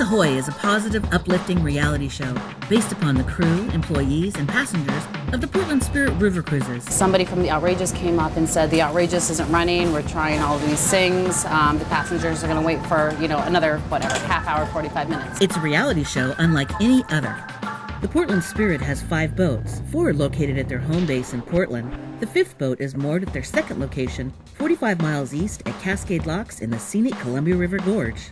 Ahoy is a positive, uplifting reality show based upon the crew, employees, and passengers of the Portland Spirit River Cruises. Somebody from the Outrageous came up and said, the Outrageous isn't running, we're trying all of these things, the passengers are going to wait for, another, half hour, 45 minutes. It's a reality show unlike any other. The Portland Spirit has 5 boats, 4 are located at their home base in Portland. The 5th boat is moored at their second location, 45 miles east at Cascade Locks in the scenic Columbia River Gorge.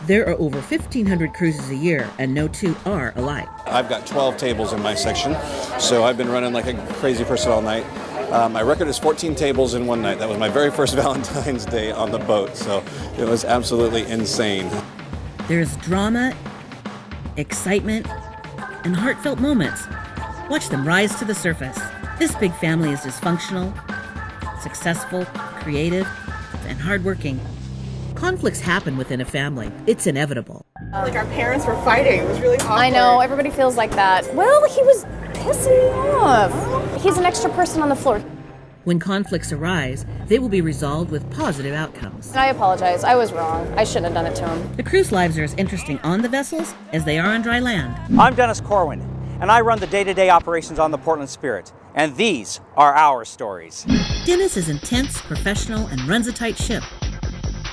There are over 1,500 cruises a year, and no two are alike. I've got 12 tables in my section, so I've been running like a crazy person all night. My record is 14 tables in one night. That was my very first Valentine's Day on the boat, so it was absolutely insane. There's drama, excitement, and heartfelt moments. Watch them rise to the surface. This big family is dysfunctional, successful, creative, and hardworking. Conflicts happen within a family. It's inevitable. Like our parents were fighting. It was really awkward. I know, everybody feels like that. Well, he was pissing me off. He's an extra person on the floor. When conflicts arise, they will be resolved with positive outcomes. I apologize. I was wrong. I shouldn't have done it to him. The cruise lives are as interesting on the vessels as they are on dry land. I'm Dennis Corwin, and I run the day-to-day operations on the Portland Spirit. And these are our stories. Dennis is intense, professional, and runs a tight ship.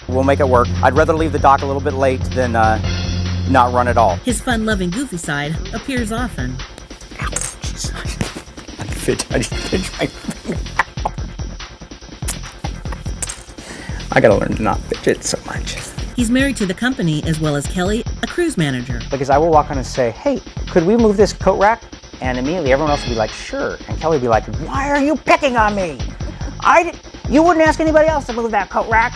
We'll make it work. I'd rather leave the dock a little bit late than not run at all. His fun-loving, goofy side appears often. Ow, jeez. I just pinched my finger. I gotta learn to not fidget so much. He's married to the company as well as Kelly, a cruise manager. Because I will walk on and say, hey, could we move this coat rack? And immediately everyone else will be like, sure. And Kelly will be like, why are you picking on me? You wouldn't ask anybody else to move that coat rack.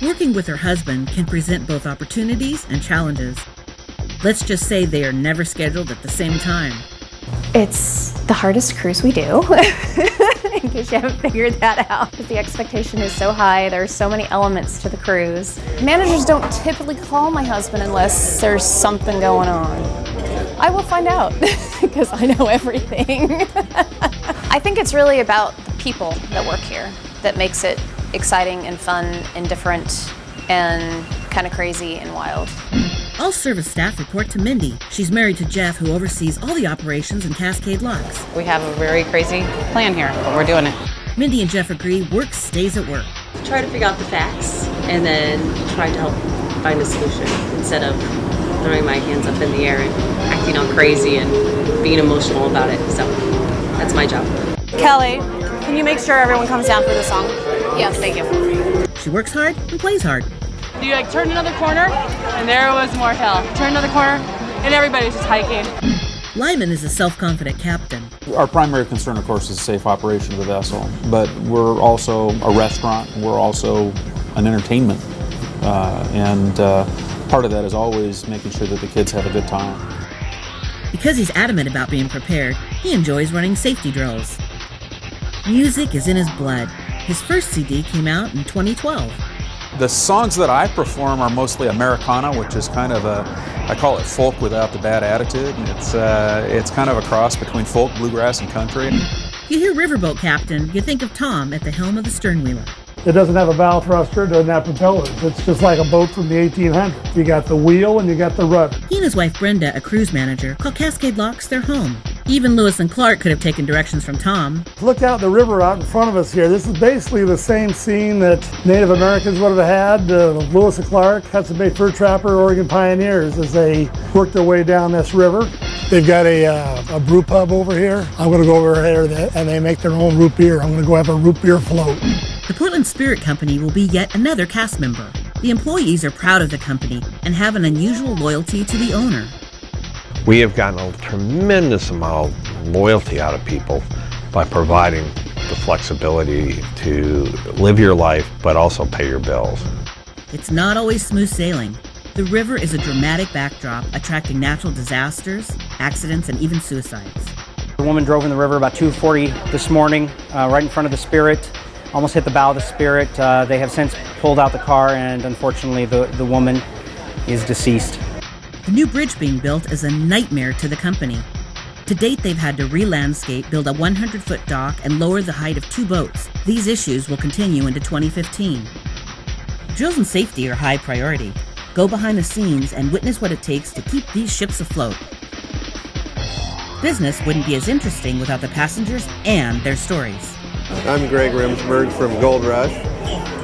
Working with her husband can present both opportunities and challenges. Let's just say they are never scheduled at the same time. It's the hardest cruise we do, in case you haven't figured that out. The expectation is so high, there are so many elements to the cruise. Managers don't typically call my husband unless there's something going on. I will find out, because I know everything. I think it's really about the people that work here that makes it exciting and fun and different and kind of crazy and wild. All service staff report to Mindy. She's married to Jeff, who oversees all the operations in Cascade Locks. We have a very crazy plan here, but we're doing it. Mindy and Jeff agree work stays at work. Try to figure out the facts and then try to help find a solution instead of throwing my hands up in the air and acting all crazy and being emotional about it. So that's my job. Kelly, can you make sure everyone comes down for the song? Yes, thank you. She works hard and plays hard. You turn another corner, and there was more hill. Turn another corner, and everybody's just hiking. Lyman is a self-confident captain. Our primary concern, of course, is safe operation of the vessel, but we're also a restaurant. We're also an entertainment, and part of that is always making sure that the kids have a good time. Because he's adamant about being prepared, he enjoys running safety drills. Music is in his blood. His first CD came out in 2012. The songs that I perform are mostly Americana, which is kind of I call it folk without the bad attitude. It's kind of a cross between folk, bluegrass, and country. You hear riverboat captain, you think of Tom at the helm of the Sternwheeler. It doesn't have a bow thruster, it doesn't have propellers. It's just like a boat from the 1800s. You got the wheel and you got the rudder. He and his wife Brenda, a cruise manager, call Cascade Locks their home. Even Lewis and Clark could have taken directions from Tom. Look out the river out in front of us here. This is basically the same scene that Native Americans would have had. Lewis and Clark, Hudson Bay Fur Trapper, Oregon Pioneers, as they worked their way down this river. They've got a brew pub over here. I'm going to go over there and they make their own root beer. I'm going to go have a root beer float. The Portland Spirit Company will be yet another cast member. The employees are proud of the company and have an unusual loyalty to the owner. We have gotten a tremendous amount of loyalty out of people by providing the flexibility to live your life, but also pay your bills. It's not always smooth sailing. The river is a dramatic backdrop, attracting natural disasters, accidents, and even suicides. woman drove in the river about 2:40 this morning, right in front of the Spirit. Almost hit the bow of the Spirit. They have since pulled out the car, and unfortunately the woman is deceased. The new bridge being built is a nightmare to the company. To date, they've had to re-landscape, build a 100-foot dock, and lower the height of 2 boats. These issues will continue into 2015. Drills and safety are high priority. Go behind the scenes and witness what it takes to keep these ships afloat. Business wouldn't be as interesting without the passengers and their stories. I'm Greg Rimsberg from Gold Rush,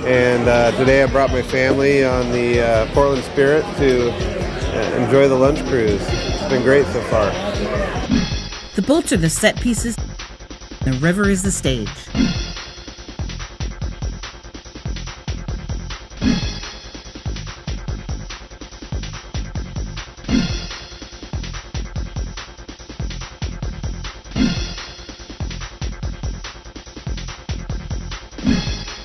and today I brought my family on the Portland Spirit to enjoy the lunch cruise. It's been great so far. The boats are the set pieces, the river is the stage.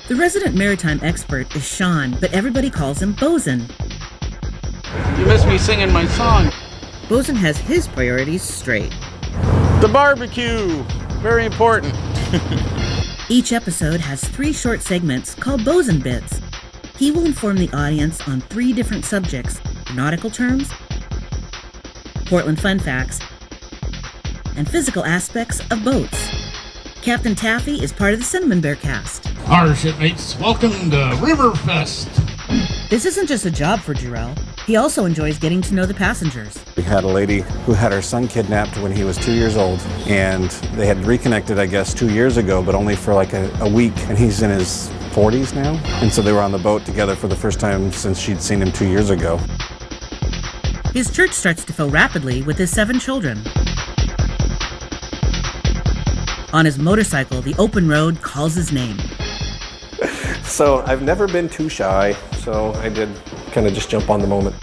The resident maritime expert is Sean, but everybody calls him Bosun. You missed me singing my song. Bosun has his priorities straight. The barbecue, very important. Each episode has 3 short segments called Bosun Bits. He will inform the audience on 3 different subjects: nautical terms, Portland fun facts, and physical aspects of boats. Captain Taffy is part of the Cinnamon Bear cast. Our shipmates, welcome to Riverfest. This isn't just a job for Jarrell. He also enjoys getting to know the passengers. We had a lady who had her son kidnapped when he was 2 years old, and they had reconnected, I guess, 2 years ago, but only for like a week, and he's in his 40s now. And so they were on the boat together for the first time since she'd seen him 2 years ago. His church starts to fill rapidly with his 7 children. On his motorcycle, the open road calls his name. So I've never been too shy, so I did kind of just jump on the moment.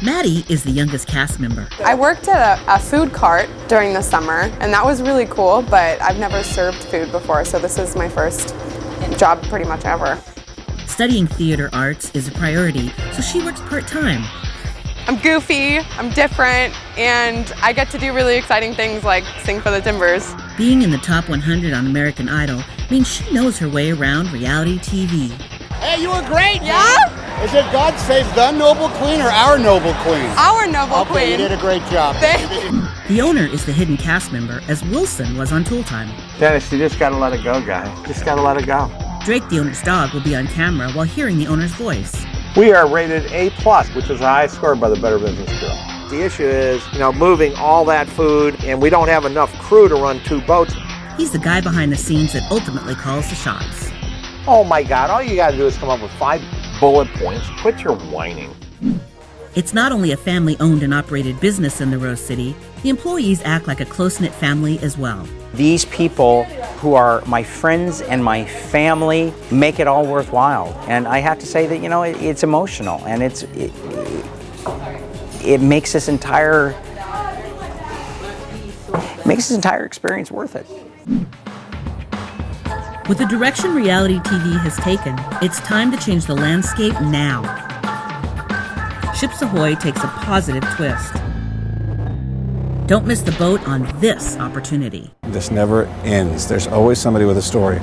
Maddie is the youngest cast member. I worked at a food cart during the summer, and that was really cool, but I've never served food before, so this is my first job pretty much ever. Studying theater arts is a priority, so she works part-time. I'm goofy, I'm different, and I get to do really exciting things like sing for the Timbers. Being in the top 100 on American Idol means she knows her way around reality TV. Hey, you were great! Yeah? Is it God Save the Noble Queen or our Noble Queen? Our Noble Queen. Okay, you did a great job. The owner is the hidden cast member, as Wilson was on Tool Time. Dennis, you just gotta let it go, guy. Just gotta let it go. Drake, the owner's dog, will be on camera while hearing the owner's voice. We are rated A+, which is the highest score by the Better Business Bureau. The issue is, moving all that food, and we don't have enough crew to run 2 boats. He's the guy behind the scenes that ultimately calls the shots. Oh my God, all you gotta do is come up with 5 bullet points. Quit your whining. It's not only a family-owned and operated business in the Rose City, the employees act like a close-knit family as well. These people who are my friends and my family make it all worthwhile. And I have to say that, it's emotional, and it makes this entire experience worth it. With the direction reality TV has taken, it's time to change the landscape now. Ships Ahoy takes a positive twist. Don't miss the boat on this opportunity. This never ends. There's always somebody with a story.